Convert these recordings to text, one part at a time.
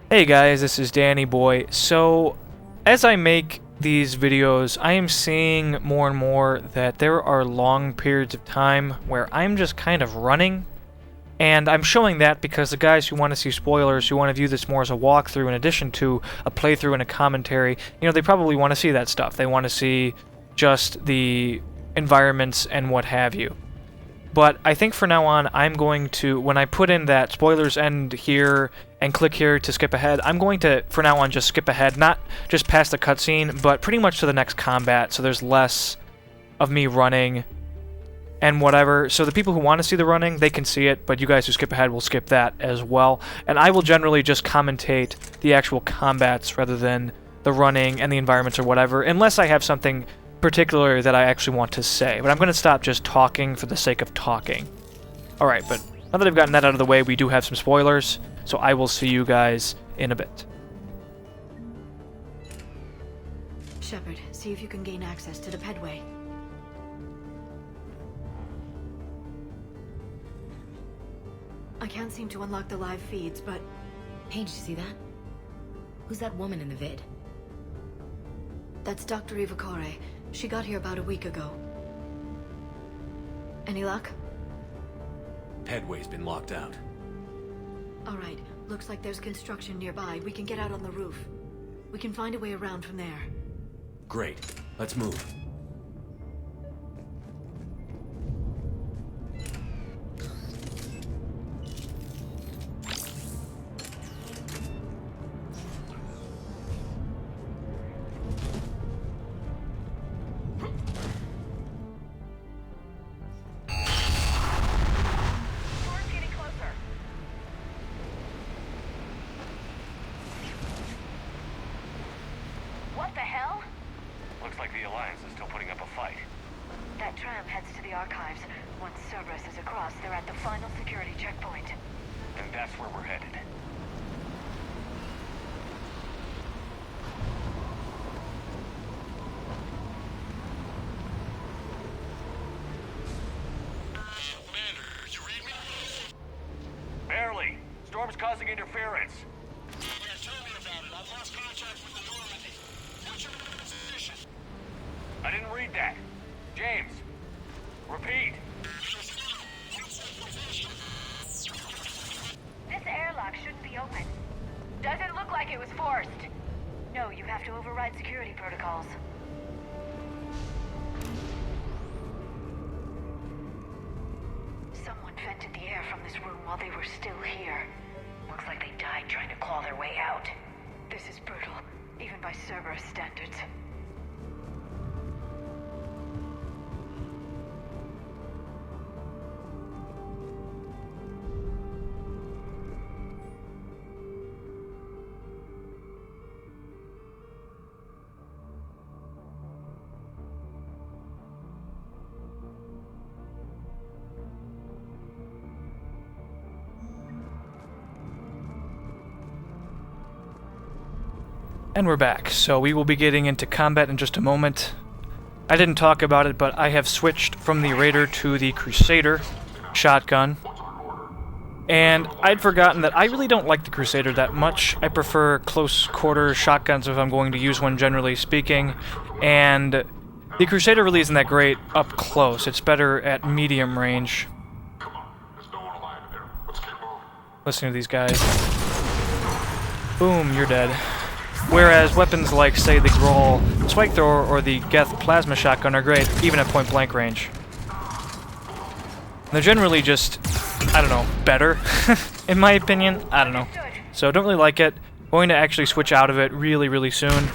Hey guys, this is Danny Boy. So, as I make these videos, I am seeing more and more that there are long periods of time where I'm just kind of running, and I'm showing that because the guys who want to see spoilers, who want to view this more as a walkthrough in addition to a playthrough and a commentary, they probably want to see that stuff. They want to see just the environments and what have you. But I think for now on, I'm going to, when I put in that spoilers end here and click here to skip ahead, I'm going to, for now on, just skip ahead, not just past the cutscene, but pretty much to the next combat, so there's less of me running and whatever. So the people who want to see the running, they can see it, but you guys who skip ahead will skip that as well. And I will generally just commentate the actual combats rather than the running and the environments or whatever, unless I have something particular that I actually want to say. But I'm going to stop just talking for the sake of talking. Alright, but now that I've gotten that out of the way, we do have some spoilers, so I will see you guys in a bit. Shepard, see if you can gain access to the pedway. I can't seem to unlock the live feeds, but... Paige, you see that? Who's that woman in the vid? That's Dr. Ivakare. She got here about a week ago. Any luck? Headway's been locked out. Alright, looks like there's construction nearby. We can get out on the roof. We can find a way around from there. Great. Let's move. What the hell? Looks like the Alliance is still putting up a fight. That tram heads to the archives. Once Cerberus is across, they're at the final security checkpoint. And that's where we're headed. Commander, you read me? Barely! Storm's causing interference. Yeah, tell me about it. I've lost contact with the Normandy. What's your position? I didn't read that. James! Repeat! This airlock shouldn't be open. Doesn't look like it was forced. No, you have to override security protocols. Someone vented the air from this room while they were still here. Looks like they died trying to claw their way out. This is brutal, even by Cerberus standards. And we're back, so we will be getting into combat in just a moment. I didn't talk about it, but I have switched from the Raider to the Crusader shotgun. And I'd forgotten that I really don't like the Crusader that much. I prefer close quarter shotguns if I'm going to use one, generally speaking. And the Crusader really isn't that great up close. It's better at medium range. Listen to these guys. Boom, you're dead. Whereas weapons like, say, the Grohl Spike Thrower or the Geth Plasma Shotgun are great, even at point-blank range. They're generally just, I don't know, better, in my opinion. I don't know. So don't really like it. Going to actually switch out of it really, really soon.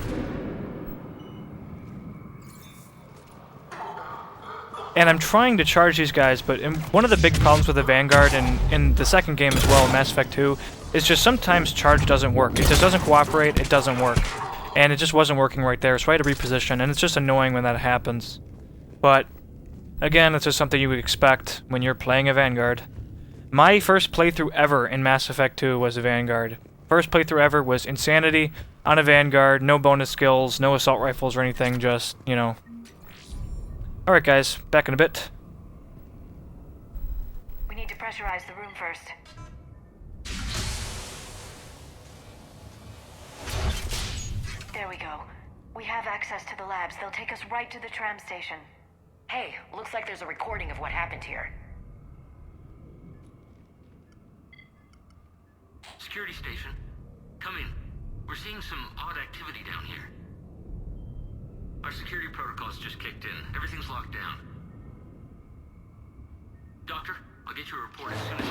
And I'm trying to charge these guys, but one of the big problems with the Vanguard, and in the second game as well, Mass Effect 2, is just sometimes charge doesn't work. It just doesn't cooperate, it doesn't work. And it just wasn't working right there, so I had to reposition, and it's just annoying when that happens. But, again, it's just something you would expect when you're playing a Vanguard. My first playthrough ever in Mass Effect 2 was a Vanguard. First playthrough ever was Insanity on a Vanguard, no bonus skills, no assault rifles or anything, just, you know. Alright guys, back in a bit. We need to pressurize the room first. We have access to the labs. They'll take us right to the tram station. Hey, looks like there's a recording of what happened here. Security station. Come in. We're seeing some odd activity down here. Our security protocols just kicked in. Everything's locked down. Doctor, I'll get you a report as soon as...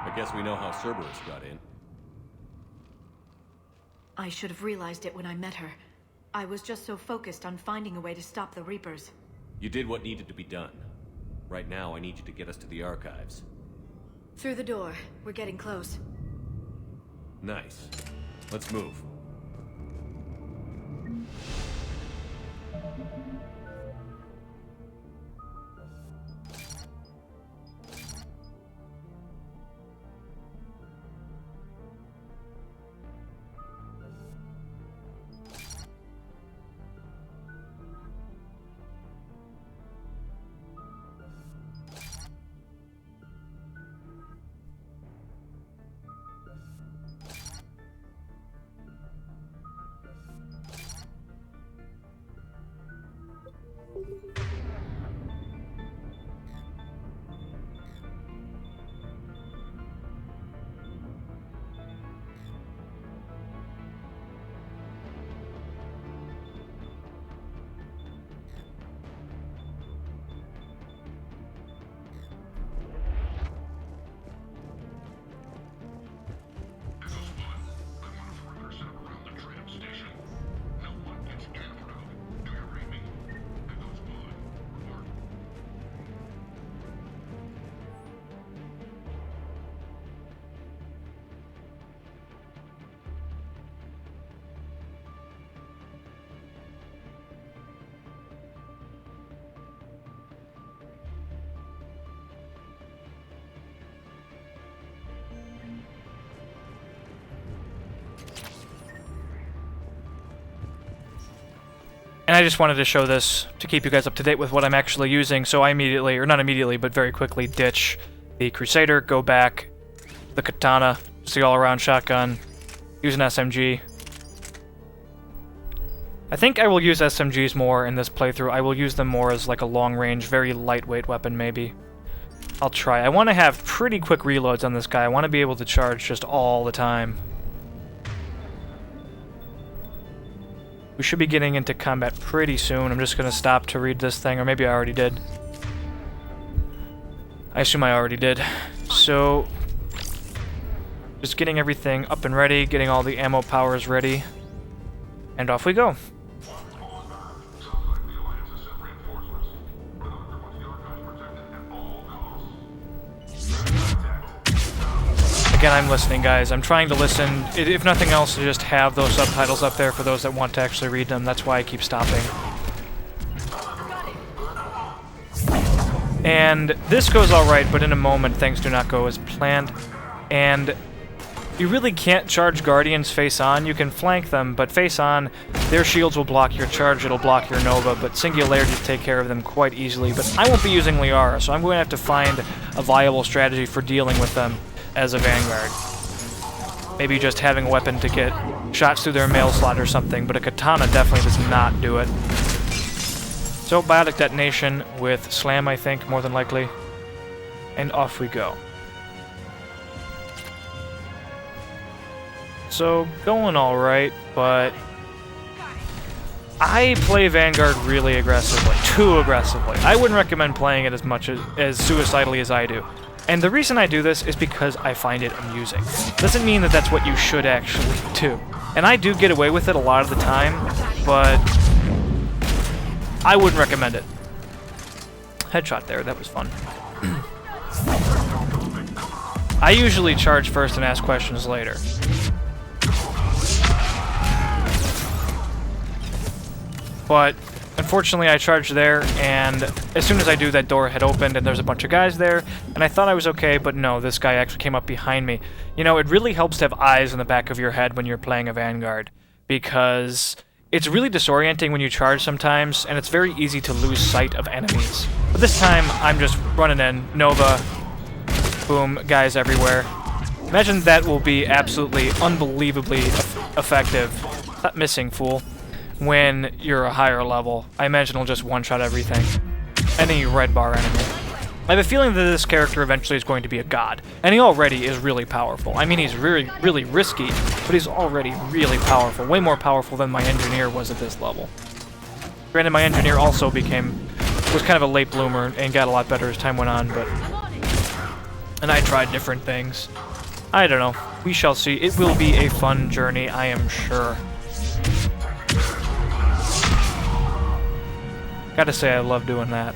I guess we know how Cerberus got in. I should have realized it when I met her. I was just so focused on finding a way to stop the Reapers. You did what needed to be done. Right now, I need you to get us to the archives. Through the door. We're getting close. Nice. Let's move. And I just wanted to show this to keep you guys up to date with what I'm actually using, so I immediately, or not immediately, but very quickly ditch the Crusader, go back, the Katana, just the all-around shotgun, use an SMG. I think I will use SMGs more in this playthrough. I will use them more as like a long-range, very lightweight weapon, maybe. I'll try. I want to have pretty quick reloads on this guy. I want to be able to charge just all the time. We should be getting into combat pretty soon. I'm just going to stop to read this thing, or maybe I already did. I assume I already did. So, just getting everything up and ready, getting all the ammo powers ready, and off we go. Again, I'm listening, guys. I'm trying to listen, if nothing else, to just have those subtitles up there for those that want to actually read them. That's why I keep stopping. And this goes alright, but in a moment things do not go as planned. And you really can't charge Guardians face on. You can flank them, but face on, their shields will block your charge, it'll block your Nova, but Singularities take care of them quite easily. But I won't be using Liara, so I'm going to have to find a viable strategy for dealing with them as a Vanguard. Maybe just having a weapon to get shots through their mail slot or something, but a Katana definitely does not do it. So, biotic detonation with Slam, I think, more than likely. And off we go. So, going alright, but I play Vanguard really aggressively, too aggressively. I wouldn't recommend playing it as much as suicidally as I do. And the reason I do this is because I find it amusing. Doesn't mean that that's what you should actually do. And I do get away with it a lot of the time, but I wouldn't recommend it. Headshot there, that was fun. I usually charge first and ask questions later. But unfortunately I charged there, and as soon as I do, that door had opened and there's a bunch of guys there, and I thought I was okay, but no, this guy actually came up behind me. You know, it really helps to have eyes in the back of your head when you're playing a Vanguard, because it's really disorienting when you charge sometimes, and it's very easy to lose sight of enemies. But this time, I'm just running in. Nova. Boom. Guys everywhere. Imagine that will be absolutely unbelievably effective. Stop missing, fool. When you're a higher level. I imagine it'll just one-shot everything. Any red bar enemy. I have a feeling that this character eventually is going to be a god. And he already is really powerful. I mean, he's really, really risky, but he's already really powerful. Way more powerful than my engineer was at this level. Granted, my engineer also was kind of a late bloomer and got a lot better as time went on, but... And I tried different things. I don't know. We shall see. It will be a fun journey, I am sure. Gotta say, I love doing that.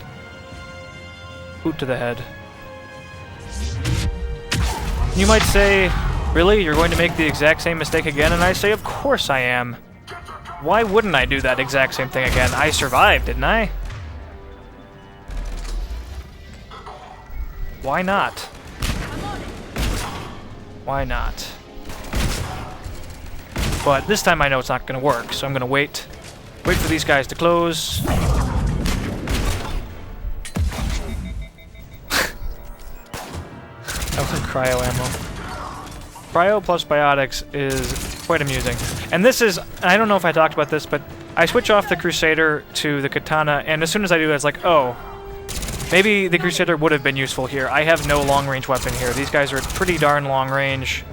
Boot to the head. You might say, really? You're going to make the exact same mistake again? And I say, of course I am. Why wouldn't I do that exact same thing again? I survived, didn't I? Why not? Why not? But this time I know it's not going to work, so I'm going to wait. Wait for these guys to close. That was cryo ammo. Cryo plus biotics is quite amusing. And this is, I don't know if I talked about this, but I switch off the Crusader to the Katana, and as soon as I do, it's like, oh, maybe the Crusader would have been useful here. I have no long-range weapon here. These guys are pretty darn long-range,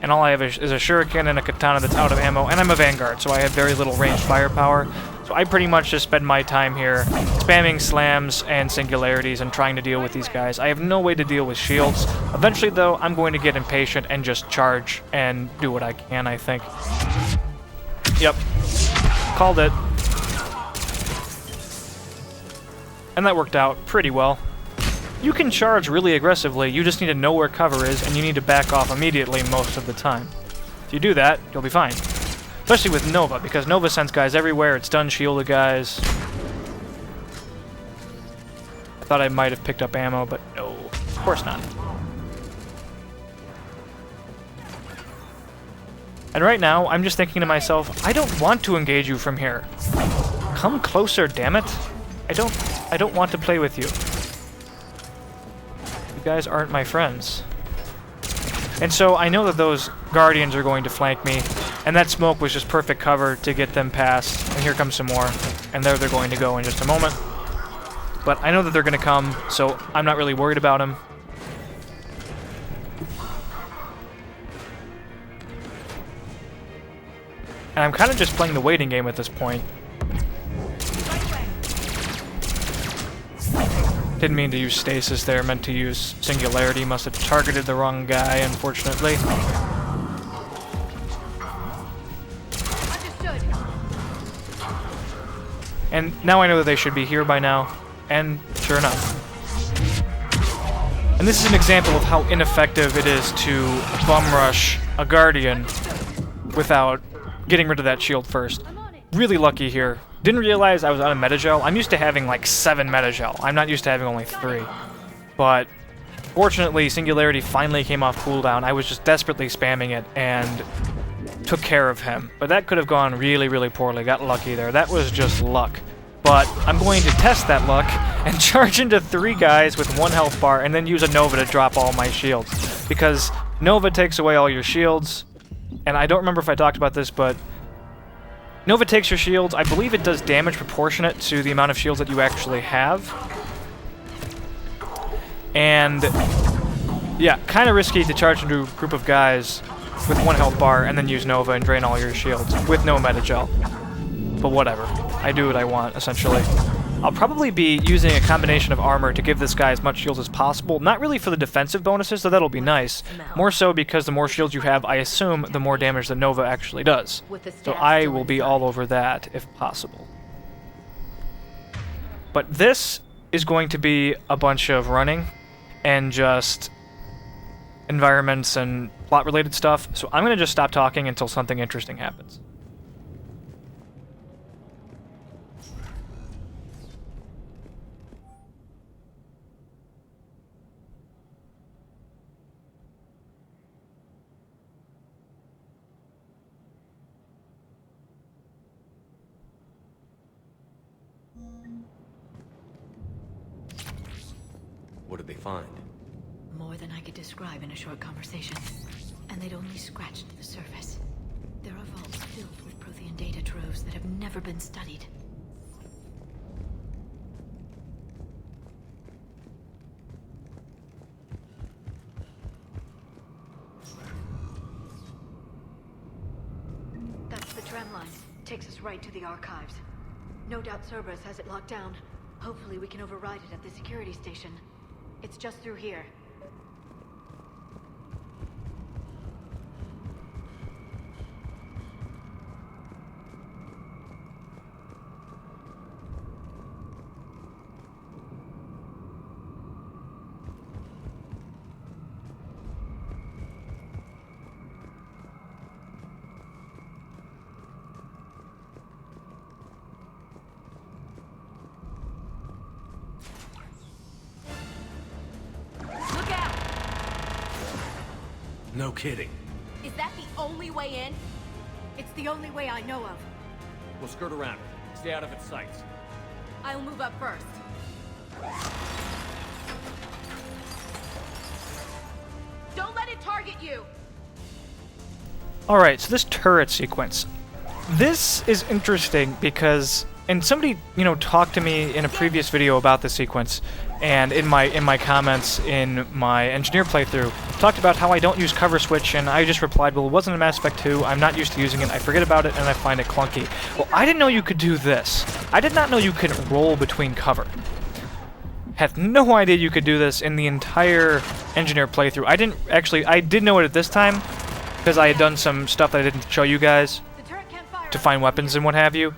and all I have is a Shuriken and a Katana that's out of ammo, and I'm a Vanguard, so I have very little ranged firepower. So I pretty much just spend my time here spamming slams and singularities and trying to deal with these guys. I have no way to deal with shields. Eventually, though, I'm going to get impatient and just charge and do what I can, I think. Yep. Called it. And that worked out pretty well. You can charge really aggressively, you just need to know where cover is, and you need to back off immediately most of the time. If you do that, you'll be fine. Especially with Nova, because Nova sends guys everywhere, it's done shielded guys. I thought I might have picked up ammo, but no, of course not. And right now, I'm just thinking to myself, I don't want to engage you from here. Come closer, damn it. I don't want to play with you. You guys aren't my friends. And so I know that those Guardians are going to flank me, and that smoke was just perfect cover to get them past. And here comes some more, and there they're going to go in just a moment. But I know that they're going to come, so I'm not really worried about them. And I'm kind of just playing the waiting game at this point. Didn't mean to use stasis there, meant to use singularity. Must have targeted the wrong guy, unfortunately. Understood. And now I know that they should be here by now. And sure enough. And this is an example of how ineffective it is to bum rush a Guardian without getting rid of that shield first. Really lucky here. Didn't realize I was out of Metagel. I'm used to having like 7 Metagel. I'm not used to having only 3. But fortunately, Singularity finally came off cooldown. I was just desperately spamming it and took care of him. But that could have gone really, really poorly. Got lucky there. That was just luck. But I'm going to test that luck and charge into 3 guys with 1 health bar and then use a Nova to drop all my shields. Because Nova takes away all your shields. And I don't remember if I talked about this, but Nova takes your shields. I believe it does damage proportionate to the amount of shields that you actually have. And yeah, kind of risky to charge into a group of guys with 1 health bar and then use Nova and drain all your shields with no Metagel. But whatever. I do what I want, essentially. I'll probably be using a combination of armor to give this guy as much shields as possible. Not really for the defensive bonuses, though that'll be nice. More so because the more shields you have, I assume, the more damage the Nova actually does. So I will be all over that, if possible. But this is going to be a bunch of running and just environments and plot-related stuff. So I'm going to just stop talking until something interesting happens. What did they find? More than I could describe in a short conversation. And they'd only scratched the surface. There are vaults filled with Prothean data troves that have never been studied. That's the tram line. Takes us right to the archives. No doubt Cerberus has it locked down. Hopefully we can override it at the security station. It's just through here. No kidding. Is that the only way in? It's the only way I know of. We'll skirt around it. Stay out of its sights. I'll move up first. Don't let it target you! Alright, so this turret sequence. This is interesting because, and somebody, talked to me in a previous video about this sequence, and in my comments in my engineer playthrough, talked about how I don't use cover switch, and I just replied, well, it wasn't in Mass Effect 2, I'm not used to using it, I forget about it, and I find it clunky. Well, I didn't know you could do this. I did not know you could roll between cover. Had no idea you could do this in the entire engineer playthrough. I did know it at this time, because I had done some stuff that I didn't show you guys to find weapons and what have you.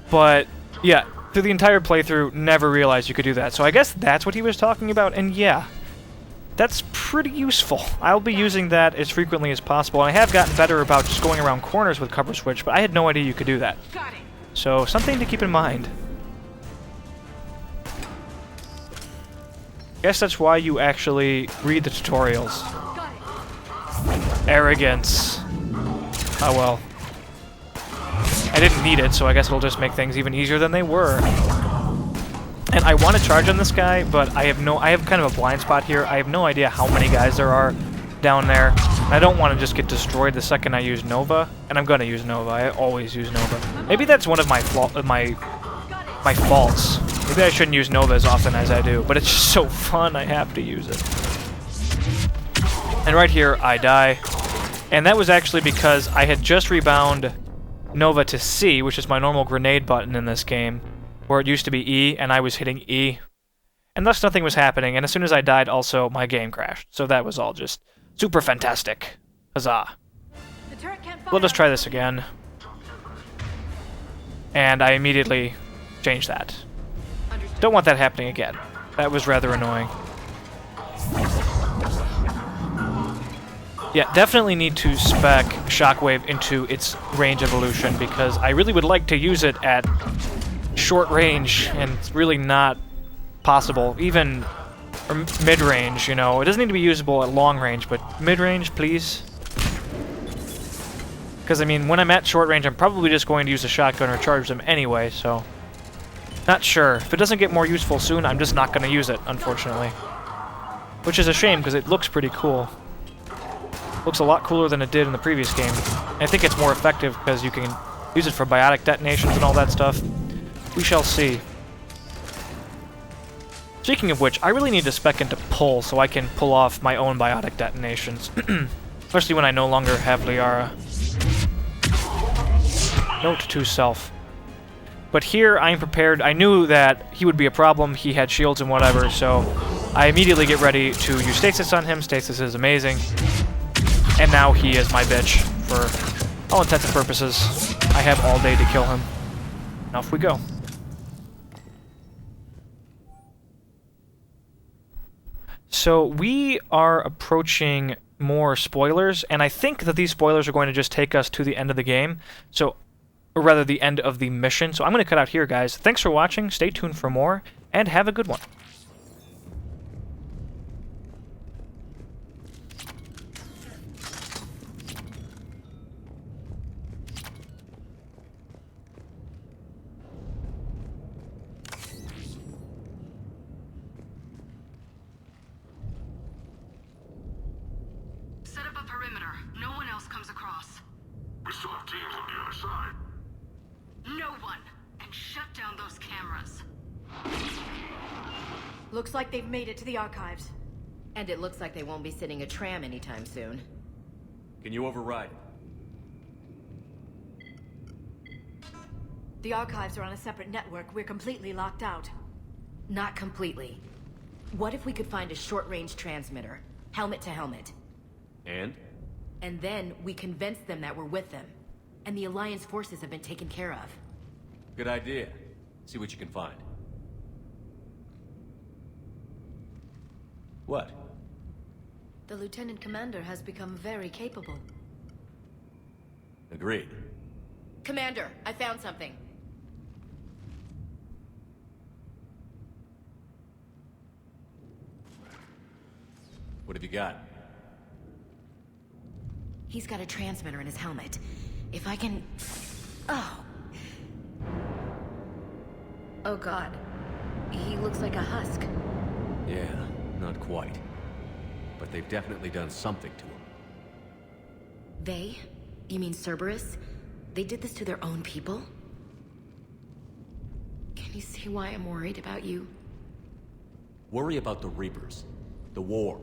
But, yeah, through the entire playthrough, never realized you could do that. So I guess that's what he was talking about, and yeah, that's pretty useful. I'll be using that as frequently as possible, and I have gotten better about just going around corners with cover switch, but I had no idea you could do that. So, something to keep in mind. Guess that's why you actually read the tutorials. Arrogance. Oh well. I didn't need it, so I guess it'll just make things even easier than they were. And I want to charge on this guy, but I have kind of a blind spot here. I have no idea how many guys there are down there. I don't want to just get destroyed the second I use Nova, and I'm gonna use Nova. I always use Nova. Maybe that's one of my faults. Maybe I shouldn't use Nova as often as I do, but it's just so fun, I have to use it. And right here, I die. And that was actually because I had just rebound Nova to C, which is my normal grenade button in this game, where it used to be E, and I was hitting E. And thus nothing was happening, and as soon as I died, also, my game crashed. So that was all just super fantastic. Huzzah. We'll just try this again. And I immediately changed that. Don't want that happening again. That was rather annoying. Yeah, definitely need to spec Shockwave into its range evolution, because I really would like to use it at short range, and it's really not possible. Even mid-range, It doesn't need to be usable at long range, but mid-range, please. Because, I mean, when I'm at short range, I'm probably just going to use a shotgun or charge them anyway, so... Not sure. If it doesn't get more useful soon, I'm just not going to use it, unfortunately. Which is a shame, because it looks pretty cool. Looks a lot cooler than it did in the previous game. And I think it's more effective because you can use it for biotic detonations and all that stuff. We shall see. Speaking of which, I really need to spec into pull so I can pull off my own biotic detonations. Especially when I no longer have Liara. Note to self. But here, I'm prepared. I knew that he would be a problem. He had shields and whatever, so I immediately get ready to use stasis on him. Stasis is amazing. And now he is my bitch, for all intents and purposes. I have all day to kill him. Now off we go. So we are approaching more spoilers, and I think that these spoilers are going to just take us to the end of the game. So, or rather the end of the mission. So I'm going to cut out here, guys. Thanks for watching, stay tuned for more, and have a good one. We still have teams on the other side. No one! And shut down those cameras. Looks like they've made it to the archives. And it looks like they won't be sitting a tram anytime soon. Can you override it? The archives are on a separate network. We're completely locked out. Not completely. What if we could find a short-range transmitter? Helmet to helmet. And? And then we convince them that we're with them. And the Alliance forces have been taken care of. Good idea. See what you can find. What? The Lieutenant Commander has become very capable. Agreed. Commander, I found something. What have you got? He's got a transmitter in his helmet. If I can... Oh. Oh god. He looks like a husk. Yeah, not quite. But they've definitely done something to him. They? You mean Cerberus? They did this to their own people? Can you see why I'm worried about you? Worry about the Reapers. The war.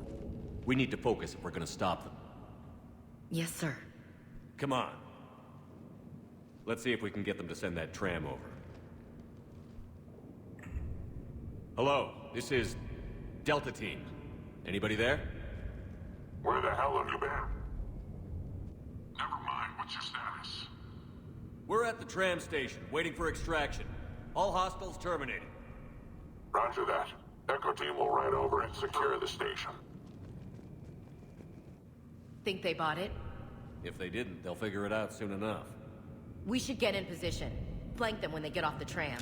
We need to focus if we're gonna stop them. Yes, sir. Come on. Let's see if we can get them to send that tram over. Hello, this is Delta Team. Anybody there? Where the hell have you been? Never mind, what's your status? We're at the tram station, waiting for extraction. All hostiles terminated. Roger that. Echo Team will ride over and secure the station. Think they bought it? If they didn't, they'll figure it out soon enough. We should get in position. Flank them when they get off the tram.